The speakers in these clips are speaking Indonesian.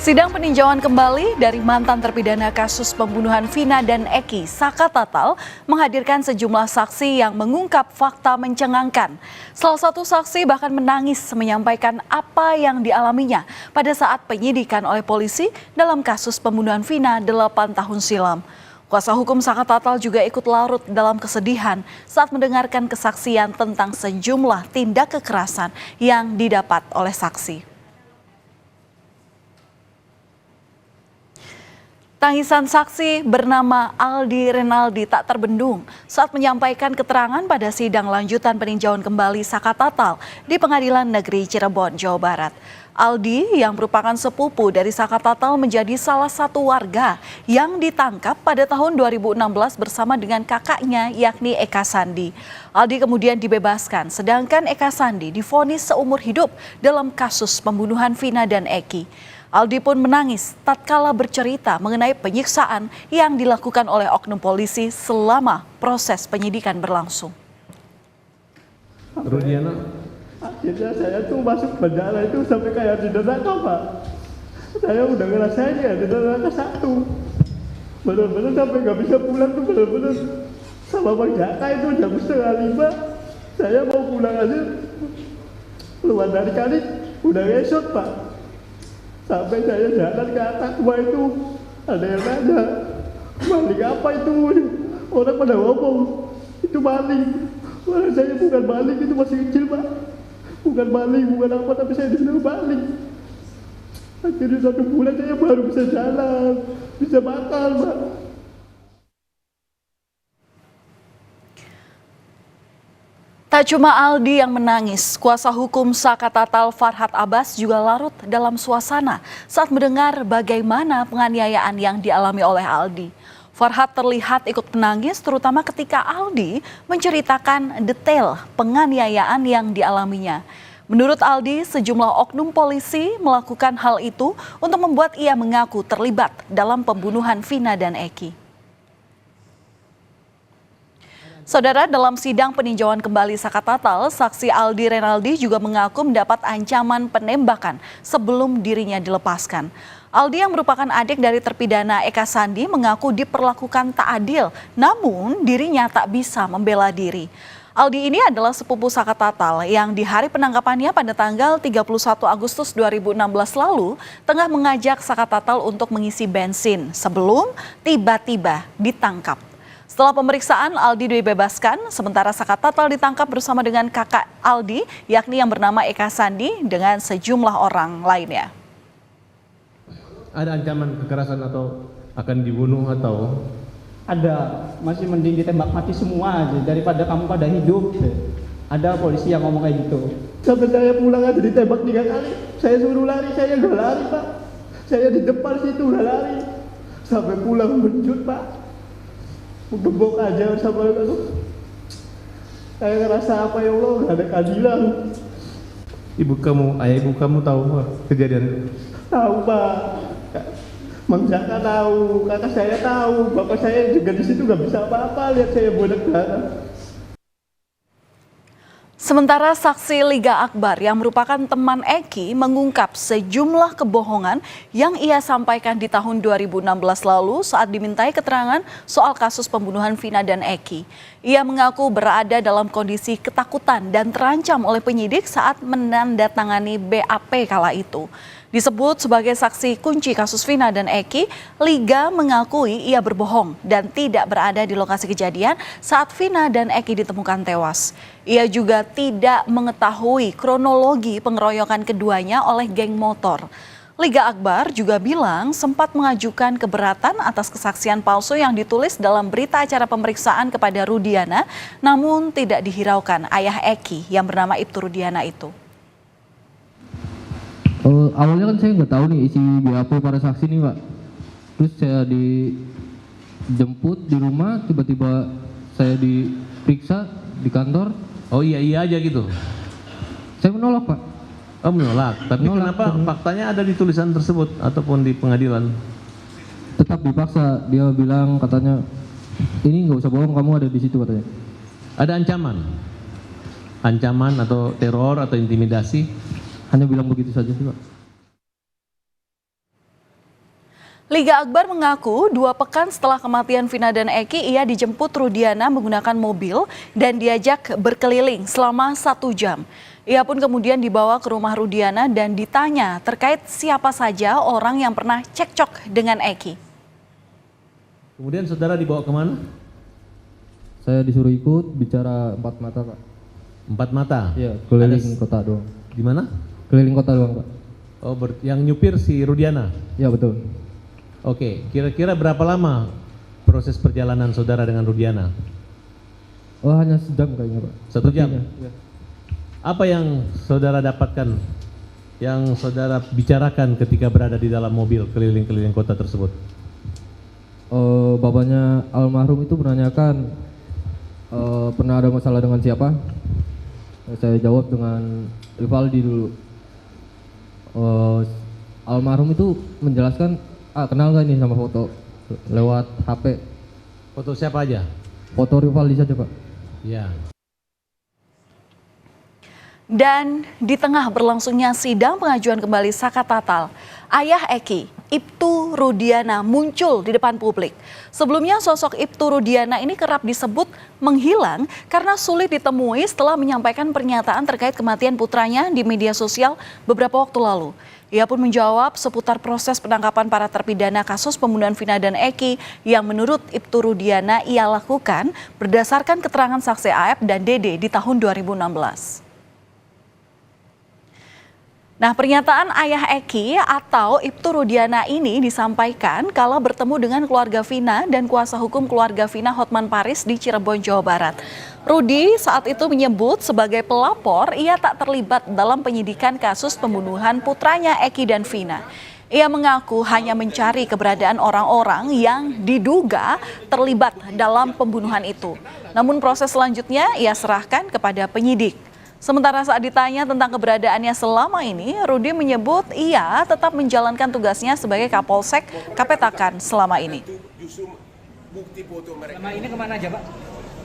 Sidang peninjauan kembali dari mantan terpidana kasus pembunuhan Vina dan Eki, Saka Tatal, menghadirkan sejumlah saksi yang mengungkap fakta mencengangkan. Salah satu saksi bahkan menangis menyampaikan apa yang dialaminya pada saat penyidikan oleh polisi dalam kasus pembunuhan Vina 8 tahun silam. Kuasa hukum Saka Tatal juga ikut larut dalam kesedihan saat mendengarkan kesaksian tentang sejumlah tindak kekerasan yang didapat oleh saksi. Tangisan saksi bernama Aldi Renaldi tak terbendung saat menyampaikan keterangan pada sidang lanjutan peninjauan kembali Saka Tatal di Pengadilan Negeri Cirebon, Jawa Barat. Aldi yang merupakan sepupu dari Saka Tatal menjadi salah satu warga yang ditangkap pada tahun 2016 bersama dengan kakaknya yakni Eka Sandi. Aldi kemudian dibebaskan sedangkan Eka Sandi divonis seumur hidup dalam kasus pembunuhan Vina dan Eki. Aldi pun menangis tatkala bercerita mengenai penyiksaan yang dilakukan oleh oknum polisi selama proses penyidikan berlangsung. Rudiana, akhirnya saya tuh masuk penjara itu sampai kayak di neraka, Pak. Saya udah ngerasain ya di neraka satu. Bener-bener sampai nggak bisa pulang tuh bener-bener sama Bang Jaka itu jam 4:30. Saya mau pulang aja keluar dari kali udah ngesot, Pak. Sampai saya jalan ke atas tua itu, ada yang nanya, maling apa itu? Orang pada ngomong, itu maling. Orang saya bukan maling, itu masih kecil, Pak. Bukan maling, bukan apa, tapi saya dibilang maling. Akhirnya 1 bulan saya baru bisa jalan, bisa makan, Pak. Tak cuma Aldi yang menangis, kuasa hukum Saka Tatal Farhad Abbas juga larut dalam suasana saat mendengar bagaimana penganiayaan yang dialami oleh Aldi. Farhad terlihat ikut menangis terutama ketika Aldi menceritakan detail penganiayaan yang dialaminya. Menurut Aldi, sejumlah oknum polisi melakukan hal itu untuk membuat ia mengaku terlibat dalam pembunuhan Vina dan Eki. Saudara, dalam sidang peninjauan kembali Saka Tatal, saksi Aldi Renaldi juga mengaku mendapat ancaman penembakan sebelum dirinya dilepaskan. Aldi yang merupakan adik dari terpidana Eka Sandi mengaku diperlakukan tak adil, namun dirinya tak bisa membela diri. Aldi ini adalah sepupu Saka Tatal yang di hari penangkapannya pada tanggal 31 Agustus 2016 lalu tengah mengajak Saka Tatal untuk mengisi bensin sebelum tiba-tiba ditangkap. Setelah pemeriksaan, Aldi dibebaskan, sementara Saka Tatal ditangkap bersama dengan kakak Aldi, yakni yang bernama Eka Sandi, dengan sejumlah orang lainnya. Ada ancaman kekerasan atau akan dibunuh atau? Ada, masih mending ditembak mati semua aja daripada kamu pada hidup. Ada polisi yang ngomong kayak gitu. Sampai saya pulang aja ditembak 3 kali. Saya suruh lari, saya nggak lari, Pak. Saya di depan situ nggak lari. Sampai pulang menjut, Pak. Gebok aja sama aku. Saya ngerasa apa ya Allah, gak ada keadilan. Ibu kamu, ayah ibu kamu tahu kejadian? Tahu, Pak. Mang Jaka tahu, kakak saya tahu, bapak saya juga di situ gak bisa apa-apa lihat saya bodak darah. Sementara saksi Liga Akbar yang merupakan teman Eki mengungkap sejumlah kebohongan yang ia sampaikan di tahun 2016 lalu saat dimintai keterangan soal kasus pembunuhan Vina dan Eki. Ia mengaku berada dalam kondisi ketakutan dan terancam oleh penyidik saat menandatangani BAP kala itu. Disebut sebagai saksi kunci kasus Vina dan Eki, Liga mengakui ia berbohong dan tidak berada di lokasi kejadian saat Vina dan Eki ditemukan tewas. Ia juga tidak mengetahui kronologi pengeroyokan keduanya oleh geng motor. Liga Akbar juga bilang sempat mengajukan keberatan atas kesaksian palsu yang ditulis dalam berita acara pemeriksaan kepada Rudiana, namun tidak dihiraukan ayah Eki yang bernama Ibtu Rudiana itu. Awalnya kan saya nggak tahu nih isi BAP para saksi nih, Pak. Terus saya dijemput di rumah, tiba-tiba saya diperiksa di kantor. Oh iya aja gitu? Saya menolak, Pak. Oh menolak, tapi menolak. Kenapa faktanya ada di tulisan tersebut ataupun di pengadilan? Tetap dipaksa, dia bilang katanya, ini nggak usah bohong, kamu ada di situ katanya. Ada ancaman? Ancaman atau teror atau intimidasi? Hanya bilang begitu saja sih, Pak. Liga Akbar mengaku 2 pekan setelah kematian Vina dan Eki, ia dijemput Rudiana menggunakan mobil dan diajak berkeliling selama 1 jam. Ia pun kemudian dibawa ke rumah Rudiana dan ditanya terkait siapa saja orang yang pernah cekcok dengan Eki. Kemudian saudara dibawa kemana? Saya disuruh ikut bicara 4 mata, Pak. 4 mata? Iya, keliling kota doang. Di mana? Keliling kota doang, Pak. Oh, yang nyupir si Rudiana? Iya, betul. Oke, kira-kira berapa lama proses perjalanan saudara dengan Rudiana? Oh, hanya sejam kayaknya, Pak. 1 jam? Iya. Apa yang saudara dapatkan, yang saudara bicarakan ketika berada di dalam mobil keliling-keliling kota tersebut? Bapaknya almarhum itu menanyakan pernah ada masalah dengan siapa? Saya jawab dengan Rivaldi dulu. Almarhum itu menjelaskan, kenal nggak ini sama foto lewat HP? Foto siapa aja? Foto Rivaldi saja, Pak. Ya. Dan di tengah berlangsungnya sidang pengajuan kembali Saka Tatal, ayah Eki, Ibtu Rudiana muncul di depan publik. Sebelumnya sosok Ibtu Rudiana ini kerap disebut menghilang karena sulit ditemui setelah menyampaikan pernyataan terkait kematian putranya di media sosial beberapa waktu lalu. Ia pun menjawab seputar proses penangkapan para terpidana kasus pembunuhan Vina dan Eki yang menurut Ibtu Rudiana ia lakukan berdasarkan keterangan saksi AF dan Dede di tahun 2016. Nah, pernyataan ayah Eki atau Ibtu Rudiana ini disampaikan kala bertemu dengan keluarga Vina dan kuasa hukum keluarga Vina Hotman Paris di Cirebon, Jawa Barat. Rudi saat itu menyebut sebagai pelapor ia tak terlibat dalam penyidikan kasus pembunuhan putranya Eki dan Vina. Ia mengaku hanya mencari keberadaan orang-orang yang diduga terlibat dalam pembunuhan itu. Namun proses selanjutnya ia serahkan kepada penyidik. Sementara saat ditanya tentang keberadaannya selama ini, Rudi menyebut ia tetap menjalankan tugasnya sebagai Kapolsek Kapetakan selama ini. Selama ini kemana aja, Pak?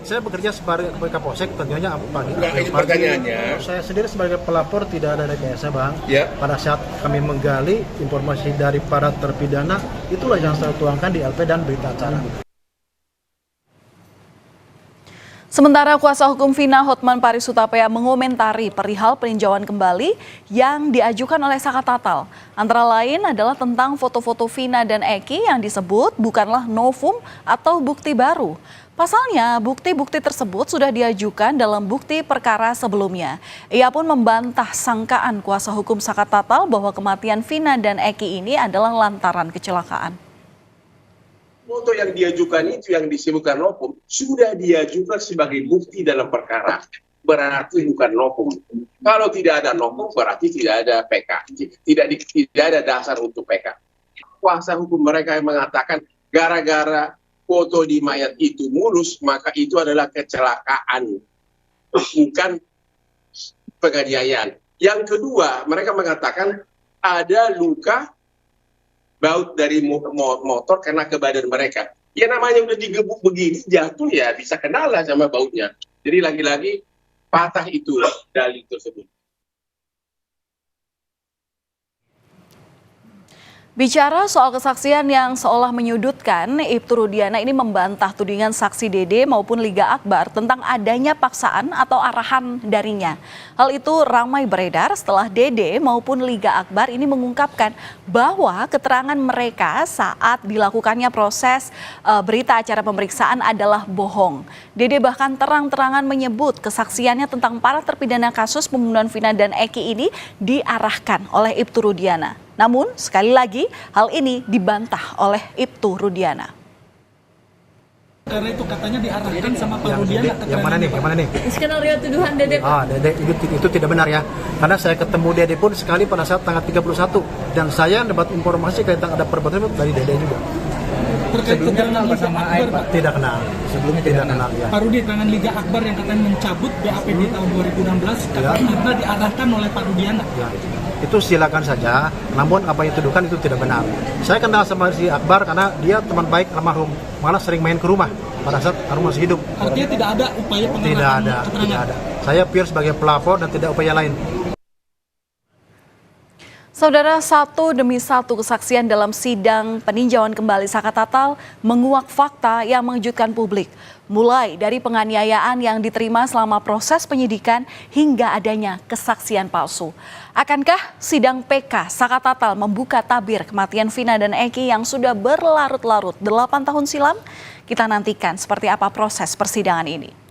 Saya bekerja sebagai Kapolsek, tentunya ini pertanyaannya. Saya sendiri sebagai pelapor tidak ada rekayasa, Bang. Ya. Pada saat kami menggali informasi dari para terpidana, itulah yang saya tuangkan di LP dan berita acara. Sementara kuasa hukum Vina Hotman Paris Hutapea mengomentari perihal peninjauan kembali yang diajukan oleh Saka Tatal. Antara lain adalah tentang foto-foto Vina dan Eki yang disebut bukanlah novum atau bukti baru. Pasalnya, bukti-bukti tersebut sudah diajukan dalam bukti perkara sebelumnya. Ia pun membantah sangkaan kuasa hukum Saka Tatal bahwa kematian Vina dan Eki ini adalah lantaran kecelakaan. Foto yang diajukan itu yang disebutkan novum sudah diajukan sebagai bukti dalam perkara, berarti bukan novum. Kalau tidak ada novum berarti tidak ada PK, tidak ada dasar untuk PK. Kuasa hukum mereka yang mengatakan gara-gara foto di mayat itu mulus maka itu adalah kecelakaan, bukan penganiayaan. Yang kedua, mereka mengatakan ada luka baut dari motor kena ke badan mereka. Ya namanya udah digebuk begini, jatuh ya bisa kenal lah sama bautnya. Jadi lagi-lagi patah itu dalil tersebut. Bicara soal kesaksian yang seolah menyudutkan, Ibtu Rudiana ini membantah tudingan saksi Dede maupun Liga Akbar tentang adanya paksaan atau arahan darinya. Hal itu ramai beredar setelah Dede maupun Liga Akbar ini mengungkapkan bahwa keterangan mereka saat dilakukannya proses berita acara pemeriksaan adalah bohong. Dede bahkan terang-terangan menyebut kesaksiannya tentang para terpidana kasus pembunuhan Vina dan Eki ini diarahkan oleh Ibtu Rudiana. Namun, sekali lagi, hal ini dibantah oleh Ibtu Rudiana. Karena itu katanya diarahkan sama Pak Rudiana. Yang mana nih? Yang mana nih? Skenario tuduhan Dede. Dede itu tidak benar ya. Karena saya ketemu Dede pun sekali pada saat tanggal 31 dan saya dapat informasi tentang ada perbuatan dari Dede juga. Terkait keterangan Liga Akbar, Pak? Tidak kenal. Sebelumnya tidak kenal ya. Pak Rudi, tangan Liga Akbar yang katanya mencabut BAP di tahun 2016 karena diarahkan oleh Pak Rudiana. Ya. Itu silakan saja, namun apa yang dituduhkan itu tidak benar. Saya kenal sama si Akbar karena dia teman baik almarhum, malah sering main ke rumah pada saat almarhum masih hidup. Artinya tidak ada upaya pengarahan keterangan? Tidak ada. Saya pure sebagai pelapor dan tidak upaya lain. Saudara, satu demi satu kesaksian dalam sidang peninjauan kembali Saka Tatal menguak fakta yang mengejutkan publik. Mulai dari penganiayaan yang diterima selama proses penyidikan hingga adanya kesaksian palsu. Akankah sidang PK Saka Tatal membuka tabir kematian Vina dan Eki yang sudah berlarut-larut 8 tahun silam? Kita nantikan seperti apa proses persidangan ini.